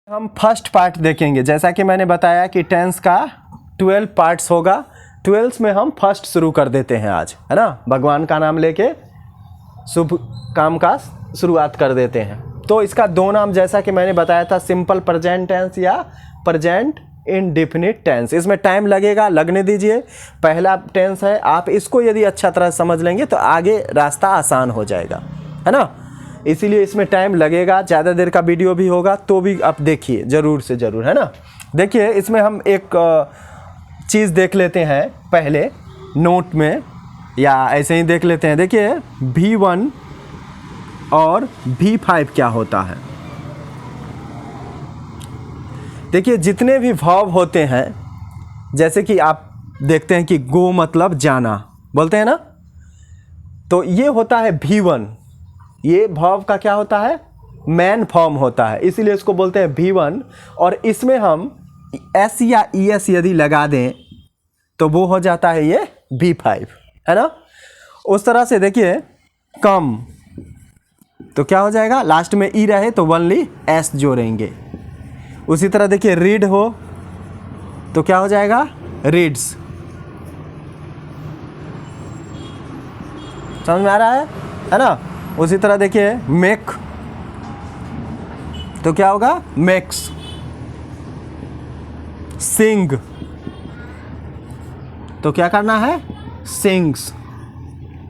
हम first part देखेंगे। जैसा कि मैंने बताया कि टेंस का 12 पार्ट्स होगा। 12 में हम फर्स्ट शुरू कर देते हैं आज, है ना। भगवान का नाम लेके शुभ काम का शुरुआत कर देते हैं। तो इसका दो नाम जैसा कि मैंने बताया था, सिंपल प्रेजेंट टेंस या प्रेजेंट इंडेफिनिट टेंस। इसमें टाइम लगेगा, लगने दीजिए। पहला टेंस है, आप इसको यदि अच्छा तरह समझ लेंगे तो आगे रास्ता आसान हो जाएगा, है ना। इसीलिए इसमें टाइम लगेगा, ज़्यादा देर का वीडियो भी होगा तो भी आप देखिए ज़रूर से ज़रूर, है ना। देखिए इसमें हम एक चीज़ देख लेते हैं पहले नोट में, या ऐसे ही देख लेते हैं। देखिए V1 और V5 क्या होता है। देखिए जितने भी वर्ब होते हैं, जैसे कि आप देखते हैं कि गो मतलब जाना बोलते हैं ना, तो ये होता है V1। ये वर्ब का क्या होता है, मैन फॉर्म होता है, इसीलिए इसको बोलते हैं V1। और इसमें हम S या ES यदि लगा दें तो वो हो जाता है ये V5, है ना। उस तरह से देखिए कम तो क्या हो जाएगा, लास्ट में E रहे तो ओनली S जोड़ेंगे। उसी तरह देखिए रीड हो तो क्या हो जाएगा, रीड्स। समझ में आ रहा है ना। उसी तरह देखिए मेक तो क्या होगा, मेक्स। सिंग तो क्या करना है, सिंग्स,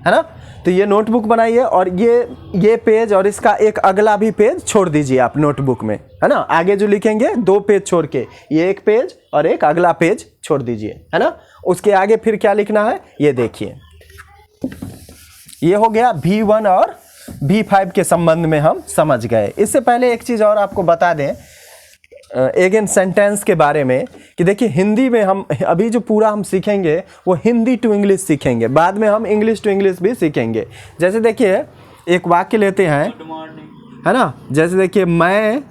है ना। तो ये नोटबुक बनाइए और ये पेज और इसका एक अगला भी पेज छोड़ दीजिए आप नोटबुक में, है ना। आगे जो लिखेंगे 2 पेज छोड़ के, ये एक पेज और एक अगला पेज छोड़ दीजिए, है ना। उसके आगे फिर क्या लिखना है ये देखिए। ये हो गया V1 और V5 के संबंध में हम समझ गए। इससे पहले एक चीज़ और आपको बता दें अगेन सेंटेंस के बारे में, कि देखिए हिंदी में हम अभी जो पूरा हम सीखेंगे वो हिंदी टू इंग्लिश सीखेंगे, बाद में हम इंग्लिश टू इंग्लिश भी सीखेंगे। जैसे देखिए एक वाक्य लेते हैं, है ना। जैसे देखिए मैं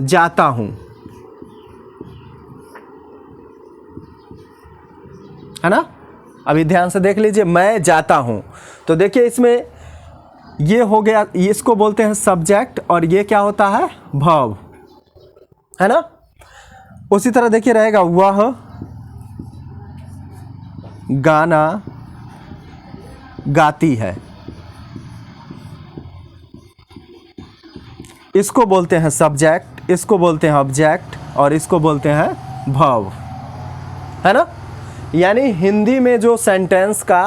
जाता हूँ, है ना। अभी ध्यान से देख लीजिए, मैं जाता हूँ। तो देखिए इसमें ये हो गया, इसको बोलते हैं सब्जेक्ट, और ये क्या होता है, वर्ब, है ना। उसी तरह देखिए रहेगा वह गाना गाती है, इसको बोलते हैं सब्जेक्ट, इसको बोलते हैं ऑब्जेक्ट, और इसको बोलते हैं वर्ब, है ना। यानी हिंदी में जो सेंटेंस का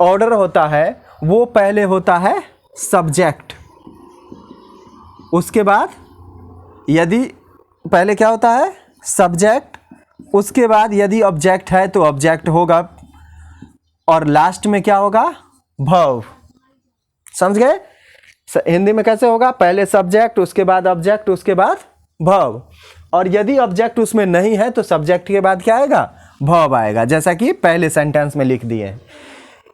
ऑर्डर होता है वो पहले होता है सब्जेक्ट, उसके बाद यदि पहले क्या होता है सब्जेक्ट, उसके बाद यदि ऑब्जेक्ट है तो ऑब्जेक्ट होगा, और लास्ट में क्या होगा, वर्ब। समझ गए हिंदी में कैसे होगा, पहले सब्जेक्ट, उसके बाद ऑब्जेक्ट, उसके बाद वर्ब। और यदि ऑब्जेक्ट उसमें नहीं है तो सब्जेक्ट के बाद क्या आएगा, वर्ब आएगा, जैसा कि पहले सेंटेंस में लिख दिए हैं।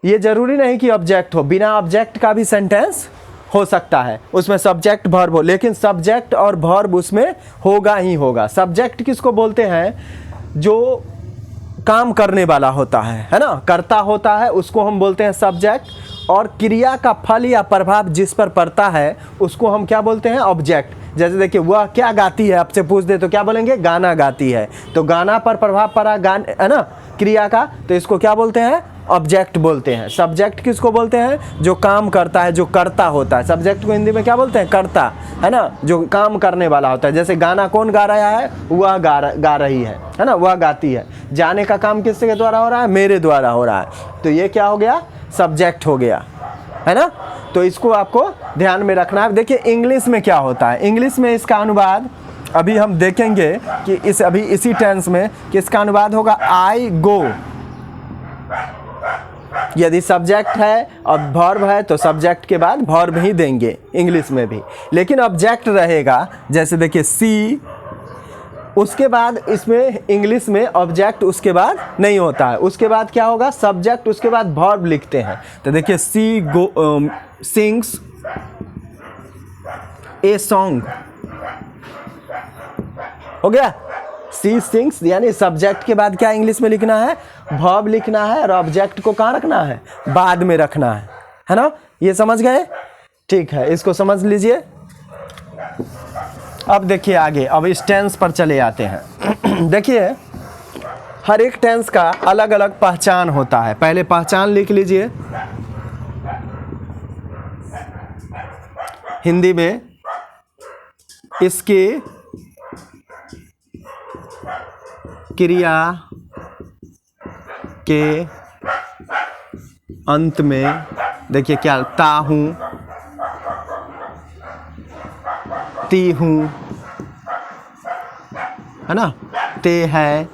ये जरूरी नहीं कि ऑब्जेक्ट हो, बिना ऑब्जेक्ट का भी सेंटेंस हो सकता है, उसमें सब्जेक्ट वर्ब हो, लेकिन सब्जेक्ट और वर्ब उसमें होगा ही होगा। सब्जेक्ट किसको बोलते हैं, जो काम करने वाला होता है ना, कर्ता होता है, उसको हम बोलते हैं सब्जेक्ट। और क्रिया का फल या प्रभाव जिस पर पड़ता है उसको हम क्या बोलते हैं, ऑब्जेक्ट। जैसे देखिए वह क्या गाती है, आपसे पूछ दे तो क्या बोलेंगे, गाना गाती है। तो गाना पर प्रभाव पड़ा, गान, है ना, क्रिया का, तो इसको क्या बोलते हैं, ऑब्जेक्ट बोलते हैं। सब्जेक्ट किसको बोलते हैं, जो काम करता है, जो करता होता है। सब्जेक्ट को हिंदी में क्या बोलते हैं, कर्ता, है ना, जो काम करने वाला होता है। जैसे गाना कौन गा रहा है, वह गा रही है ना, वह गाती है। जाने का काम किसके द्वारा हो रहा है, मेरे द्वारा हो रहा है। तो ये क्या हो गया, सब्जेक्ट हो गया, है ना। तो इसको आपको ध्यान में रखना है। देखिए इंग्लिश में क्या होता है, इंग्लिश में इसका अनुवाद अभी हम देखेंगे कि अभी इसी टेंस में कि इसका अनुवाद होगा आई गो। यदि सब्जेक्ट है और वर्ब है तो सब्जेक्ट के बाद वर्ब ही देंगे इंग्लिश में भी, लेकिन ऑब्जेक्ट रहेगा। जैसे देखिए सी, उसके बाद इसमें इंग्लिश में ऑब्जेक्ट उसके बाद नहीं होता है, उसके बाद क्या होगा, सब्जेक्ट, उसके बाद वर्ब लिखते हैं। तो देखिए सी गो सिंग्स ए सॉन्ग, हो गया। सी सिंग्स, यानी सब्जेक्ट के बाद क्या इंग्लिश में लिखना है, वर्ब लिखना है, और ऑब्जेक्ट को कहाँ रखना है, बाद में रखना है ना। ये समझ गए, ठीक है, इसको समझ लीजिए। अब देखिए आगे, अब इस टेंस पर चले आते हैं। देखिए हर एक टेंस का अलग अलग पहचान होता है। पहले पहचान लिख लीजिए हिंदी में। इसके क्रिया के अंत में देखिए क्या, ता हूं, ती हूं, है ना, ते है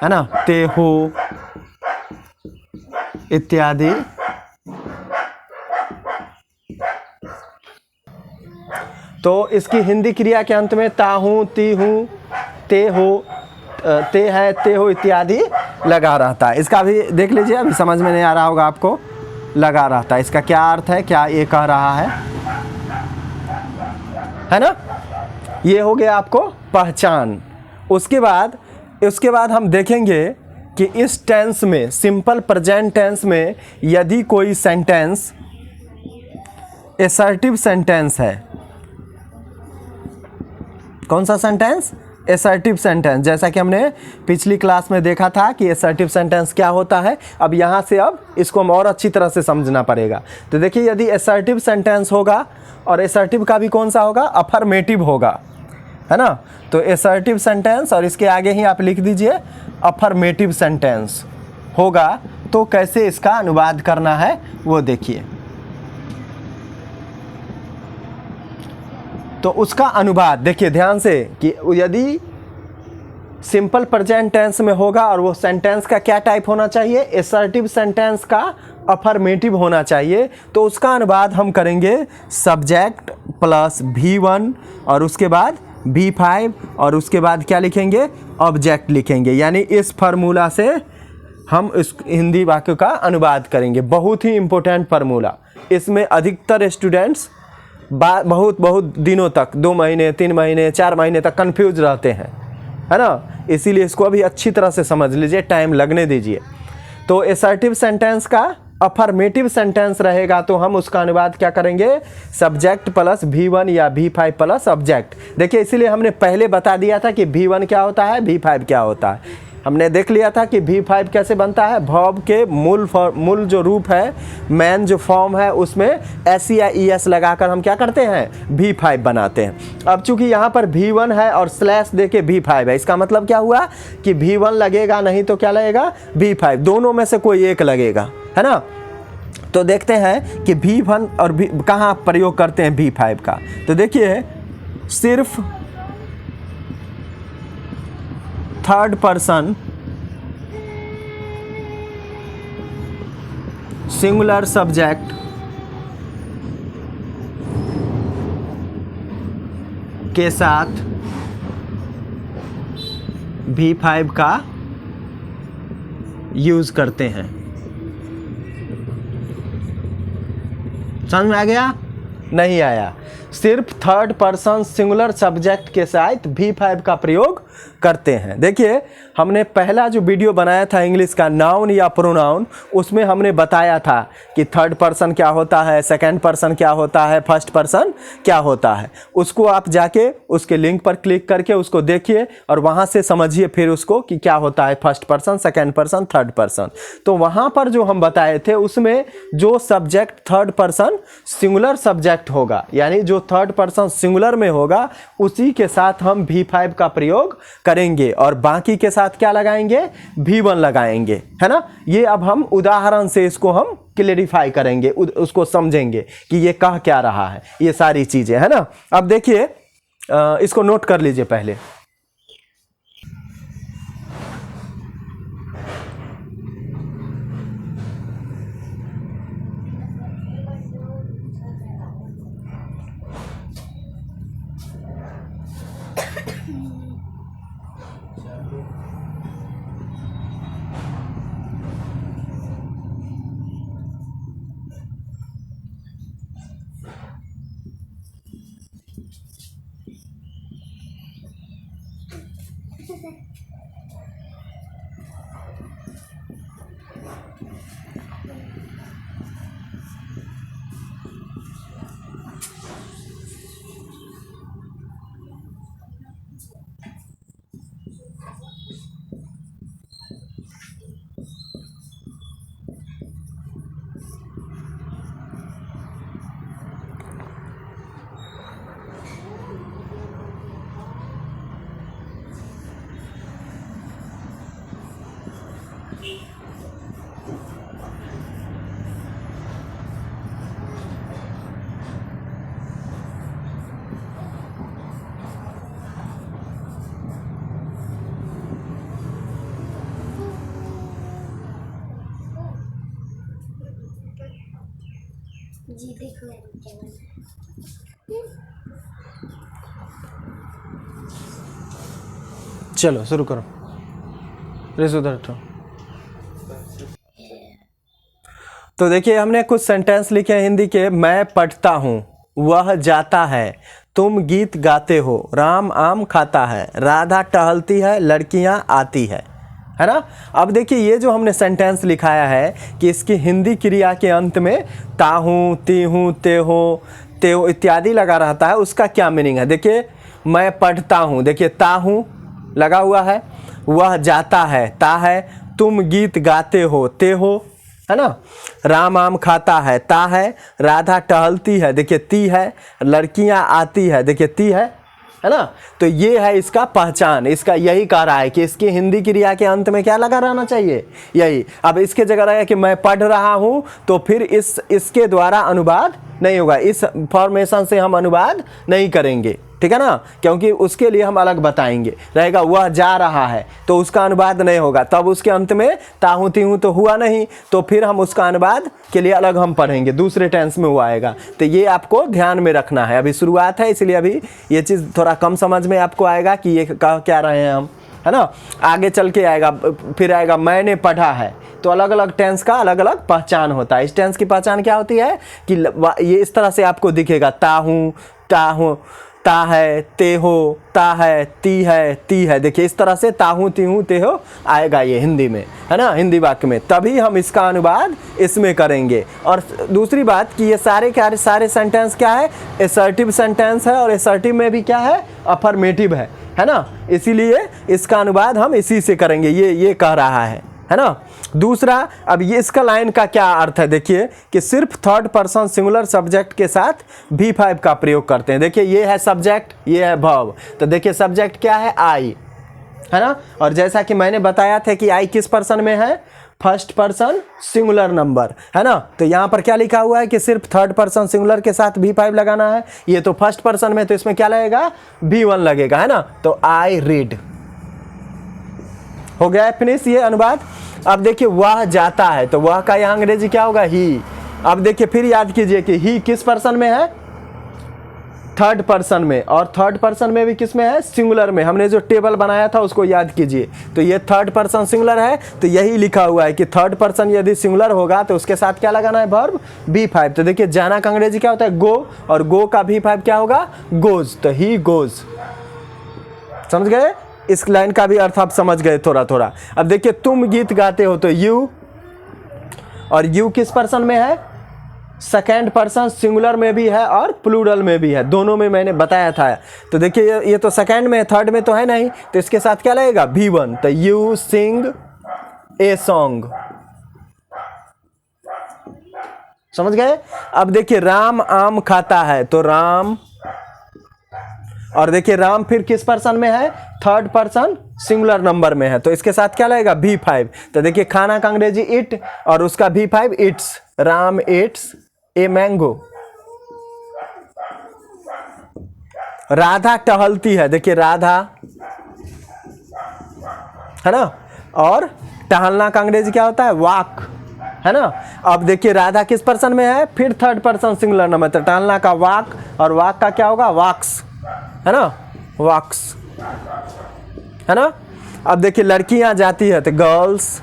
ना, ते हो इत्यादि। तो इसकी हिंदी क्रिया के अंत में ता हूं, ती हूं, ते हो, ते है, ते हो इत्यादि लगा रहता है। इसका भी देख लीजिए, अभी समझ में नहीं आ रहा होगा आपको, लगा रहता है। इसका क्या अर्थ है, क्या ये कह रहा है ना। ये हो गया आपको पहचान। उसके बाद हम देखेंगे कि इस टेंस में, सिंपल प्रेजेंट टेंस में, यदि कोई सेंटेंस असर्टिव सेंटेंस है। कौन सा सेंटेंस, असर्टिव सेंटेंस। जैसा कि हमने पिछली क्लास में देखा था कि असर्टिव सेंटेंस क्या होता है। अब यहाँ से अब इसको हम और अच्छी तरह से समझना पड़ेगा। तो देखिए यदि असर्टिव सेंटेंस होगा, और असर्टिव का भी कौन सा होगा, अफर्मेटिव होगा, है ना। तो असर्टिव सेंटेंस और इसके आगे ही आप लिख दीजिए अफर्मेटिव सेंटेंस होगा। तो कैसे इसका अनुवाद करना है वो देखिए। तो उसका अनुवाद देखिए ध्यान से कि यदि सिंपल प्रेजेंट टेंस में होगा और वो सेंटेंस का क्या टाइप होना चाहिए, असर्टिव सेंटेंस का अफर्मेटिव होना चाहिए। तो उसका अनुवाद हम करेंगे सब्जेक्ट प्लस V1 और उसके बाद V5 और उसके बाद क्या लिखेंगे, ऑब्जेक्ट लिखेंगे। यानी इस फार्मूला से हम इस हिंदी वाक्य का अनुवाद करेंगे। बहुत ही इंपॉर्टेंट फार्मूला। इसमें अधिकतर स्टूडेंट्स बहुत दिनों तक, 2 महीने 3 महीने 4 महीने तक कंफ्यूज रहते हैं, है ना। इसीलिए इसको अभी अच्छी तरह से समझ लीजिए, टाइम लगने दीजिए। तो असर्टिव सेंटेंस का अफर्मेटिव सेंटेंस रहेगा तो हम उसका अनुवाद क्या करेंगे, सब्जेक्ट प्लस V1 या V5 प्लस ऑब्जेक्ट। देखिए इसीलिए हमने पहले बता दिया था कि V1 क्या होता है, V5 क्या होता है। हमने देख लिया था कि V5 कैसे बनता है। वर्ब के मूल जो रूप है, मेन जो फॉर्म है, उसमें S या ES लगाकर हम क्या करते हैं, V5 बनाते हैं। अब चूंकि यहाँ पर V1 है और स्लैश देके V5 है, इसका मतलब क्या हुआ कि V1 लगेगा नहीं तो क्या लगेगा, V5। दोनों में से कोई एक लगेगा, है ना। तो देखते हैं कि V1 और कहाँ प्रयोग करते हैं V5 का। तो देखिए सिर्फ थर्ड पर्सन सिंगुलर सब्जेक्ट के साथ V5 का यूज करते हैं। समझ में आ गया, नहीं आया। सिर्फ थर्ड पर्सन सिंगुलर सब्जेक्ट के साथ V5 का प्रयोग करते हैं। देखिए हमने पहला जो वीडियो बनाया था इंग्लिश का, नाउन या प्रोनाउन, उसमें हमने बताया था कि थर्ड पर्सन क्या होता है, सेकंड पर्सन क्या होता है, फर्स्ट पर्सन क्या होता है। उसको आप जाके उसके लिंक पर क्लिक करके उसको देखिए और वहाँ से समझिए फिर उसको कि क्या होता है first person, second person, third person. तो वहाँ पर जो हम बताए थे उसमें जो subject third person singular subject होगा, यानी जो थर्ड पर्सन सिंगुलर में होगा, उसी के साथ हम V5 का प्रयोग करेंगे और बाकी के साथ क्या लगाएंगे, V1 लगाएंगे, है ना। ये अब हम उदाहरण से इसको हम क्लेरिफाई करेंगे, उसको समझेंगे कि ये कह क्या रहा है, ये सारी चीजें, है ना। अब देखिए इसको नोट कर लीजिए पहले। जी देखो चलो शुरू करो। उधर हटो। तो देखिए हमने कुछ सेंटेंस लिखे हैं हिंदी के। मैं पढ़ता हूँ, वह जाता है, तुम गीत गाते हो, राम आम खाता है, राधा टहलती है, लड़कियाँ आती है ना। अब देखिए ये जो हमने सेंटेंस लिखाया है कि इसकी हिंदी क्रिया के अंत में ताहूँ, तीहूँ, तेहो इत्यादि लगा रहता है, उसका क्या मीनिंग है। देखिए मैं पढ़ता हूँ, देखिए ताहूँ लगा हुआ है, वह जाता है, ता है, तुम गीत गाते हो, ते हो, है ना, राम आम खाता है, ता है, राधा टहलती है, देखिए ती है, लड़कियां आती है, देखिए ती है ना। तो ये है इसका पहचान। इसका यही कह रहा है कि इसकी हिंदी क्रिया के अंत में क्या लगा रहना चाहिए, यही। अब इसके जगह रहेगा कि मैं पढ़ रहा हूं, तो फिर इसके द्वारा अनुवाद नहीं होगा, इस फॉर्मेशन से हम अनुवाद नहीं करेंगे, ठीक है ना, क्योंकि उसके लिए हम अलग बताएंगे। रहेगा वह जा रहा है, तो उसका अनुवाद नहीं होगा, तब उसके अंत में ताहू तीहू तो हुआ नहीं, तो फिर हम उसका अनुवाद के लिए अलग हम पढ़ेंगे, दूसरे टेंस में वो आएगा। तो ये आपको ध्यान में रखना है। अभी शुरुआत है, इसलिए अभी ये चीज़ थोड़ा कम समझ में आपको आएगा कि ये कह क्या रहे हैं हम, है ना। आगे चल के आएगा, फिर आएगा मैंने पढ़ा है, तो अलग अलग टेंस का अलग अलग पहचान होता है। इस टेंस की पहचान क्या होती है कि ये इस तरह से आपको दिखेगा, ताहूँ, ताहूँ, ता है, ते हो, ता है, ती है, देखिए इस तरह से ताहू तीहू ते हो आएगा ये हिंदी में, है ना, हिंदी वाक्य में। तभी हम इसका अनुवाद इसमें करेंगे। और दूसरी बात कि ये सारे सेंटेंस क्या है, एसर्टिव सेंटेंस है, और एसर्टिव में भी क्या है, अफर्मेटिव है ना, इसीलिए इसका अनुवाद हम इसी से करेंगे, ये कह रहा है ना। दूसरा, अब ये इसका लाइन का क्या अर्थ है, देखिए कि सिर्फ थर्ड पर्सन सिंगुलर सब्जेक्ट के साथ V5 का प्रयोग करते हैं। देखिए ये है सब्जेक्ट, ये है वर्ब, तो देखिए सब्जेक्ट क्या है, आई, है ना। और जैसा कि मैंने बताया था कि आई किस पर्सन में है, फर्स्ट पर्सन सिंगुलर नंबर, है ना। तो यहाँ पर क्या लिखा हुआ है कि सिर्फ थर्ड पर्सन सिंगुलर के साथ V5 लगाना है। ये तो फर्स्ट पर्सन में, तो इसमें क्या लगेगा, V1 लगेगा, है ना। तो आई रीड हो गया है, फिनिश ये अनुवाद। अब देखिए वह जाता है, तो वह का यहाँ अंग्रेजी क्या होगा, ही। अब देखिए फिर याद कीजिए कि ही किस पर्सन में है, थर्ड पर्सन में, और थर्ड पर्सन में भी किस में है, सिंगुलर में। हमने जो टेबल बनाया था उसको याद कीजिए, तो ये थर्ड पर्सन सिंगुलर है, तो यही लिखा हुआ है कि थर्ड पर्सन यदि सिंगुलर होगा तो उसके साथ क्या लगाना है, वर्ब V5। तो देखिए जाना का अंग्रेजी क्या होता है, गो, और गो का V5 क्या होगा, गोज, तो ही गोज। समझ गए, इस लाइन का भी अर्थ आप समझ गए थोड़ा थोड़ा। अब देखिए तुम गीत गाते हो, तो यू, और यू किस पर्सन में है, सेकेंड पर्सन सिंगुलर में भी है और प्लूरल में भी है, दोनों में मैंने बताया था। तो देखिए ये तो सेकेंड में है, थर्ड में तो है नहीं, तो इसके साथ क्या लगेगा, V1। तो यू सिंग ए सॉन्ग, समझ गए। अब देखिए राम आम खाता है, तो राम, और देखिए राम फिर किस पर्सन में है, थर्ड पर्सन सिंगुलर नंबर में है, तो इसके साथ क्या लगेगा, V5। तो देखिए खाना का अंग्रेजी इट, और उसका V5 eats, Ram eats a mango. Radha टहलती है, देखिए राधा, है ना, और टहलना का अंग्रेजी क्या होता है, वॉक, है ना। अब देखिए राधा किस पर्सन में है, फिर थर्ड पर्सन सिंगुलर नंबर, तो टहलना का वॉक, और वॉक का क्या होगा, वॉक्स, है ना, वॉक्स, है ना। अब देखिए लड़कियां जाती है, तो गर्ल्स।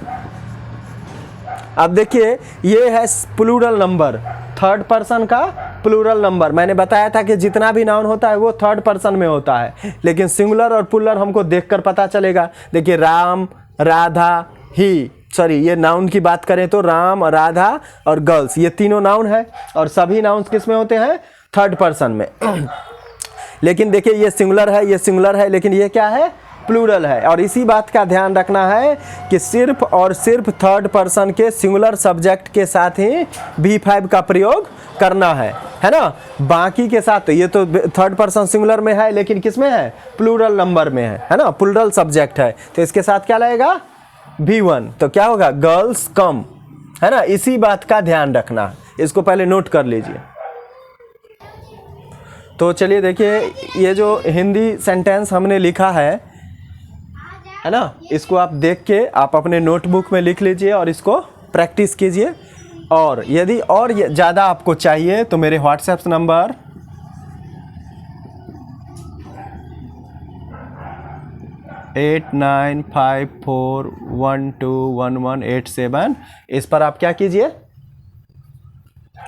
अब देखिए ये है प्लूरल नंबर, थर्ड पर्सन का प्लूरल नंबर। मैंने बताया था कि जितना भी नाउन होता है वो थर्ड पर्सन में होता है, लेकिन सिंगुलर और प्लूरल हमको देखकर पता चलेगा। देखिए राम, राधा, ही, सॉरी ये नाउन की बात करें तो राम, राधा और गर्ल्स, ये तीनों नाउन है, और सभी नाउन्स किस में होते हैं, थर्ड पर्सन में। लेकिन देखिए ये सिंगुलर है, ये सिंगुलर है, लेकिन ये क्या है, प्लूरल है। और इसी बात का ध्यान रखना है कि सिर्फ और सिर्फ थर्ड पर्सन के सिंगुलर सब्जेक्ट के साथ ही V5 का प्रयोग करना है ना। बाकी के साथ तो ये तो थर्ड पर्सन सिंगुलर में है, लेकिन किस में है, प्लूरल नंबर में है ना, प्लूरल सब्जेक्ट है, तो इसके साथ क्या लगेगा, V1। तो क्या होगा, गर्ल्स कम, है ना। इसी बात का ध्यान रखना, इसको पहले नोट कर लीजिए। तो चलिए देखिए ये जो हिंदी सेंटेंस हमने लिखा है ना, इसको आप देख के आप अपने नोटबुक में लिख लीजिए और इसको प्रैक्टिस कीजिए। और यदि और ज़्यादा आपको चाहिए तो मेरे व्हाट्सएप नंबर 8954121187, इस पर आप क्या कीजिए,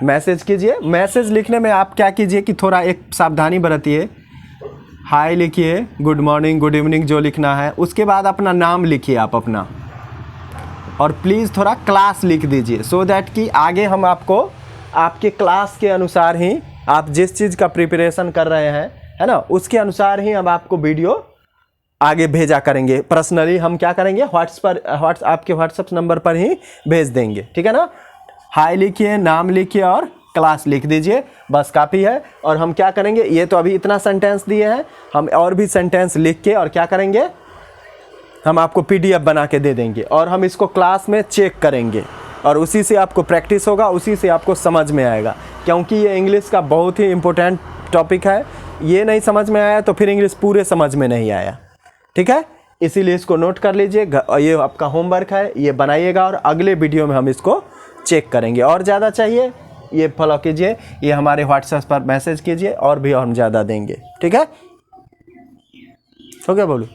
मैसेज कीजिए। मैसेज लिखने में आप क्या कीजिए कि थोड़ा एक सावधानी बरतिए। हाय लिखिए, गुड मॉर्निंग, गुड इवनिंग जो लिखना है, उसके बाद अपना नाम लिखिए आप अपना, और प्लीज़ थोड़ा क्लास लिख दीजिए, सो दैट कि आगे हम आपको आपके क्लास के अनुसार ही, आप जिस चीज़ का प्रिपरेशन कर रहे हैं, है ना, उसके अनुसार ही हम आपको वीडियो आगे भेजा करेंगे। पर्सनली हम क्या करेंगे, आपके व्हाट्सएप नंबर पर ही भेज देंगे, ठीक है ना। हाय लिखिए, नाम लिखिए और क्लास लिख दीजिए, बस काफ़ी है। और हम क्या करेंगे, ये तो अभी इतना सेंटेंस दिए हैं, हम और भी सेंटेंस लिख के और क्या करेंगे, हम आपको PDF बना के दे देंगे और हम इसको क्लास में चेक करेंगे और उसी से आपको प्रैक्टिस होगा, उसी से आपको समझ में आएगा। क्योंकि ये इंग्लिश का बहुत ही इम्पोर्टेंट टॉपिक है, ये नहीं समझ में आया तो फिर इंग्लिश पूरे समझ में नहीं आया, ठीक है। इसीलिए इसको नोट कर लीजिए, ये आपका होमवर्क है, ये बनाइएगा और अगले वीडियो में हम इसको चेक करेंगे। और ज़्यादा चाहिए ये फॉलो कीजिए, ये हमारे व्हाट्सएप पर मैसेज कीजिए, और भी हम ज़्यादा देंगे, ठीक है। हो गया बोलू।